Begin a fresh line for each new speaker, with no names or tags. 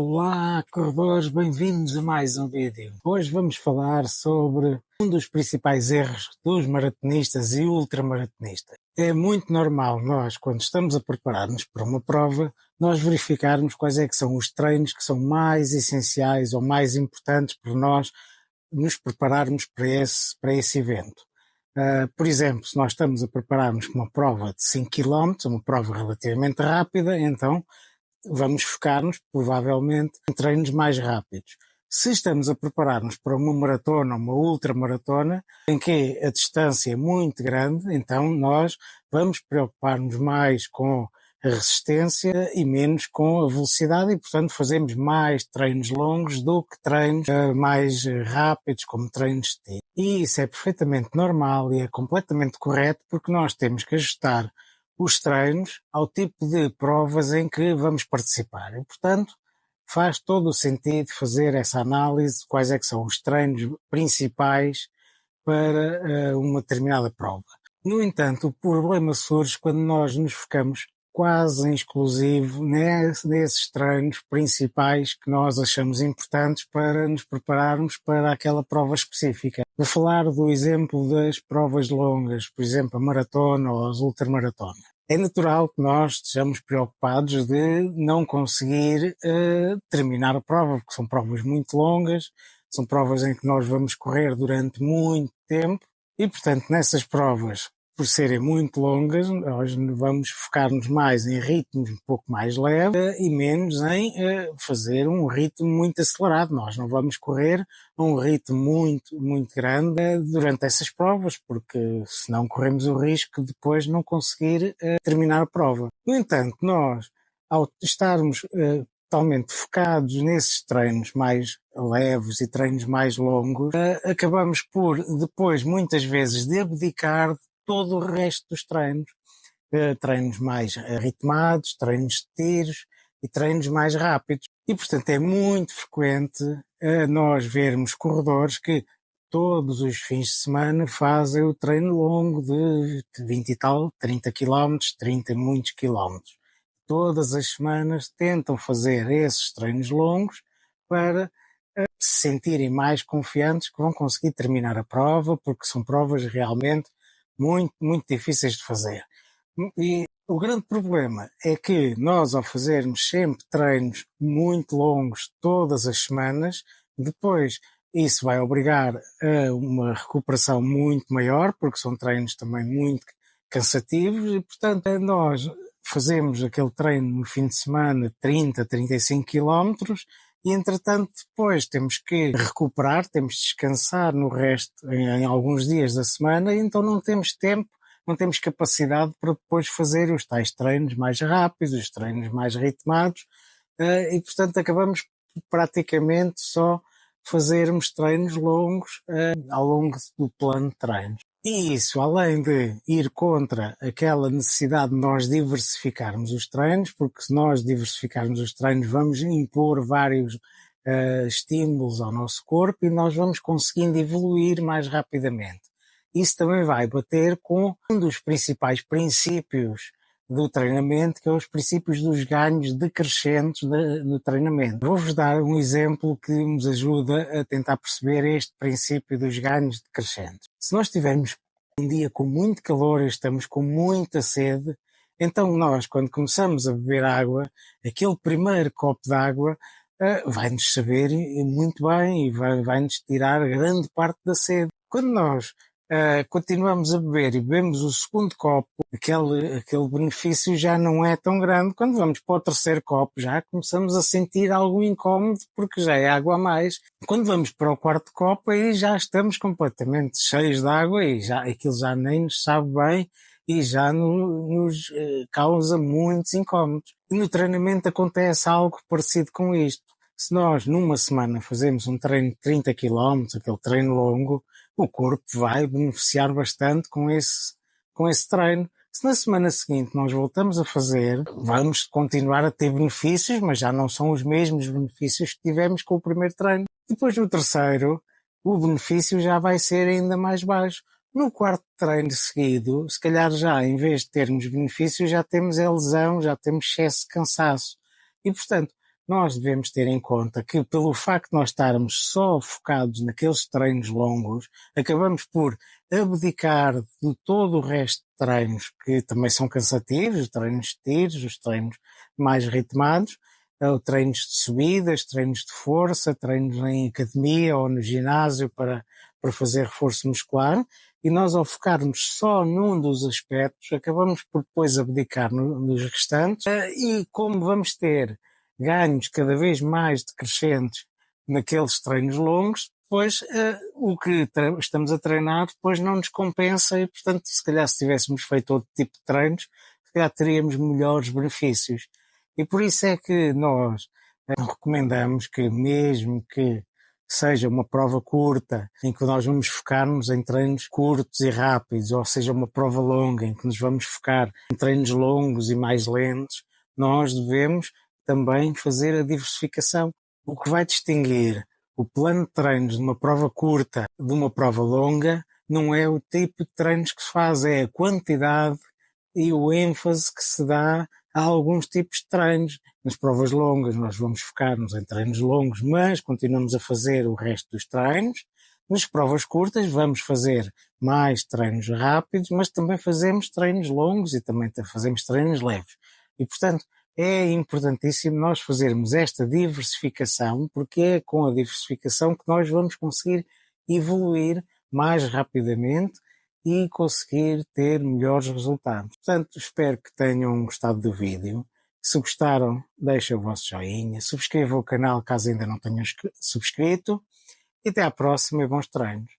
Olá, corredores, bem-vindos a mais um vídeo. Hoje vamos falar sobre um dos principais erros dos maratonistas e ultramaratonistas. É muito normal nós, quando estamos a preparar-nos para uma prova, nós verificarmos quais é que são os treinos que são mais essenciais ou mais importantes para nós nos prepararmos para esse evento. Por exemplo, se nós estamos a preparar-nos para uma prova de 5 km, uma prova relativamente rápida, então vamos focar-nos, provavelmente, em treinos mais rápidos. Se estamos a preparar-nos para uma maratona ou uma ultramaratona, em que a distância é muito grande, então nós vamos preocupar-nos mais com a resistência e menos com a velocidade e, portanto, fazemos mais treinos longos do que treinos mais rápidos, como treinos de tiro. E isso é perfeitamente normal e é completamente correto, porque nós temos que ajustar os treinos ao tipo de provas em que vamos participar. E, portanto, faz todo o sentido fazer essa análise de quais é que são os treinos principais para uma determinada prova. No entanto, o problema surge quando nós nos focamos quase em exclusivo nesses treinos principais que nós achamos importantes para nos prepararmos para aquela prova específica. Vou falar do exemplo das provas longas, por exemplo, a maratona ou as ultramaratonas. É natural que nós estejamos preocupados de não conseguir terminar a prova, porque são provas muito longas, são provas em que nós vamos correr durante muito tempo e, portanto, nessas provas, por serem muito longas, nós vamos focar-nos mais em ritmos um pouco mais leves e menos em fazer um ritmo muito acelerado. Nós não vamos correr a um ritmo muito, muito grande durante essas provas, porque senão corremos o risco de depois não conseguir terminar a prova. No entanto, nós, ao estarmos totalmente focados nesses treinos mais leves e treinos mais longos, acabamos por depois, muitas vezes, de abdicar de todo o resto dos treinos. Treinos mais ritmados, treinos de tiros e treinos mais rápidos. E, portanto, é muito frequente nós vermos corredores que todos os fins de semana fazem o treino longo de 20 e tal, 30 km, 30 e muitos quilómetros. Todas as semanas tentam fazer esses treinos longos para se sentirem mais confiantes que vão conseguir terminar a prova, porque são provas realmente muito, muito difíceis de fazer. E o grande problema é que nós, ao fazermos sempre treinos muito longos todas as semanas, depois isso vai obrigar a uma recuperação muito maior, porque são treinos também muito cansativos e, portanto, nós fazemos aquele treino no fim de semana 30, 35 quilómetros e, entretanto, depois temos que recuperar, temos de descansar no resto, em alguns dias da semana, e então não temos tempo, não temos capacidade para depois fazer os tais treinos mais rápidos, os treinos mais ritmados, e, portanto, acabamos praticamente só fazermos treinos longos ao longo do plano de treinos. E isso, além de ir contra aquela necessidade de nós diversificarmos os treinos, porque se nós diversificarmos os treinos vamos impor vários estímulos ao nosso corpo e nós vamos conseguindo evoluir mais rapidamente. Isso também vai bater com um dos principais princípios do treinamento, que é os princípios dos ganhos decrescentes no treinamento. Vou-vos dar um exemplo que nos ajuda a tentar perceber este princípio dos ganhos decrescentes. Se nós tivermos um dia com muito calor e estamos com muita sede, então nós, quando começamos a beber água, aquele primeiro copo de água vai-nos saber muito bem e vai-nos tirar grande parte da sede. Quando nós continuamos a beber e bebemos o segundo copo, aquele benefício já não é tão grande. Quando vamos para o terceiro copo já começamos a sentir algum incómodo porque já é água a mais. Quando vamos para o quarto copo aí já estamos completamente cheios de água e aquilo já nem nos sabe bem e já nos causa muitos incómodos. E no treinamento acontece algo parecido com isto. Se nós numa semana fazemos um treino de 30 km, aquele treino longo, o corpo vai beneficiar bastante com esse treino. Se na semana seguinte nós voltamos a fazer, vamos continuar a ter benefícios, mas já não são os mesmos benefícios que tivemos com o primeiro treino. Depois no terceiro, o benefício já vai ser ainda mais baixo. No quarto treino seguido, se calhar já, em vez de termos benefícios, já temos a lesão, já temos excesso de cansaço. E, portanto, nós devemos ter em conta que, pelo facto de nós estarmos só focados naqueles treinos longos, acabamos por abdicar de todo o resto de treinos que também são cansativos, os treinos de tiros, os treinos mais ritmados, treinos de subidas, treinos de força, treinos em academia ou no ginásio para fazer reforço muscular, e nós ao focarmos só num dos aspectos, acabamos por depois abdicar nos restantes, e como vamos ter ganhos cada vez mais decrescentes naqueles treinos longos, depois o que estamos a treinar depois não nos compensa e, portanto, se calhar se tivéssemos feito outro tipo de treinos, se calhar teríamos melhores benefícios. E por isso é que nós recomendamos que, mesmo que seja uma prova curta, em que nós vamos focar-nos em treinos curtos e rápidos, ou seja, uma prova longa, em que nos vamos focar em treinos longos e mais lentos, nós devemos também fazer a diversificação. O que vai distinguir o plano de treinos de uma prova curta de uma prova longa não é o tipo de treinos que se faz, é a quantidade e o ênfase que se dá a alguns tipos de treinos. Nas provas longas nós vamos focar-nos em treinos longos, mas continuamos a fazer o resto dos treinos. Nas provas curtas vamos fazer mais treinos rápidos, mas também fazemos treinos longos e também fazemos treinos leves. E, portanto, é importantíssimo nós fazermos esta diversificação, porque é com a diversificação que nós vamos conseguir evoluir mais rapidamente e conseguir ter melhores resultados. Portanto, espero que tenham gostado do vídeo. Se gostaram, deixem o vosso joinha, subscrevam o canal caso ainda não tenham subscrito, e até à próxima e bons treinos.